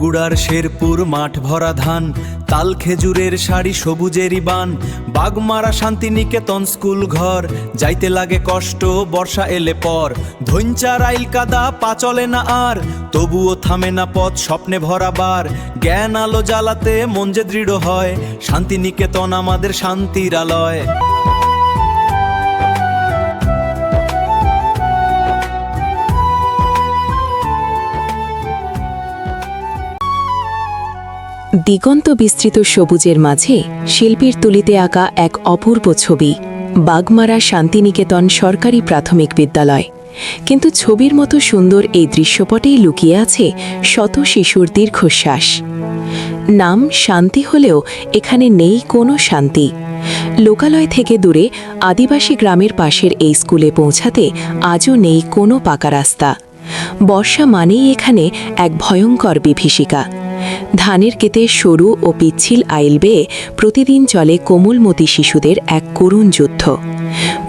বগুড়ার শেরপুর মাঠ ভরা ধান, তাল খেজুরের শাড়ি সবুজেরই বান, বাগমারা শান্তিনিকেতন স্কুল ঘর, যাইতে লাগে কষ্ট বর্ষা এলে পর। ধৈঞ্চা রাইল কাদা পা চলে না আর, তবুও থামে না পথ স্বপ্নে ভরা বার। জ্ঞান আলো জ্বালাতে মন যে দৃঢ় হয়, শান্তিনিকেতন আমাদের শান্তির আলয়। দিগন্ত বিস্তৃত সবুজের মাঝে শিল্পীর তুলিতে আঁকা এক অপূর্ব ছবি, বাগমারা শান্তিনিকেতন সরকারি প্রাথমিক বিদ্যালয়। কিন্তু ছবির মতো সুন্দর এই দৃশ্যপটেই লুকিয়ে আছে শত শিশুর দীর্ঘশ্বাস। নাম শান্তি হলেও এখানে নেই কোনো শান্তি। লোকালয় থেকে দূরে আদিবাসী গ্রামের পাশের এই স্কুলে পৌঁছাতে আজও নেই কোনো পাকা রাস্তা। বর্ষা মানেই এখানে এক ভয়ঙ্কর বিভীষিকা। ধানের ক্ষেতে সরু ও পিচ্ছিল আইল বেয়ে প্রতিদিন চলে কোমলমতি শিশুদের এক করুণ যুদ্ধ।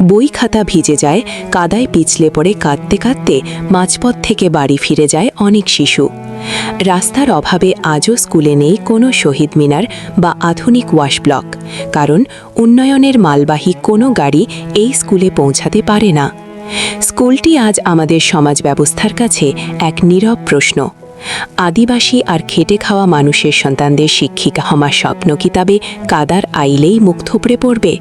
বই খাতা ভিজে যায়, কাদায় পিছলে পড়ে কাঁদতে কাঁদতে মাঝপথ থেকে বাড়ি ফিরে যায় অনেক শিশু। রাস্তার অভাবে আজও স্কুলে নেই কোনো শহীদ মিনার বা আধুনিক ওয়াশ ব্লক, কারণ উন্নয়নের মালবাহী কোনো গাড়ি এই স্কুলে পৌঁছাতে পারে না। স্কুলটি আজ আমাদের সমাজ ব্যবস্থার কাছে এক নীরব প্রশ্ন। আদিবাসী আর খেটে খাওয়া মানুষের সন্তানদের শিক্ষিকা হওয়ার স্বপ্ন কি তবে কাদার আইলেই মুখ থুবড়ে পড়বে?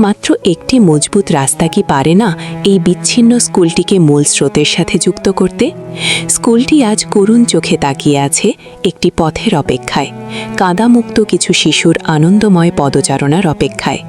মাত্র একটি মজবুত রাস্তা কি পারে না এই বিচ্ছিন্ন স্কুলটিকে মূল স্রোতের সাথে যুক্ত করতে? স্কুলটি আজ করুণ চোখে তাকিয়ে আছে একটি পথের অপেক্ষায়, কাদামুক্ত কিছু শিশুর আনন্দময় পদচারণার অপেক্ষায়।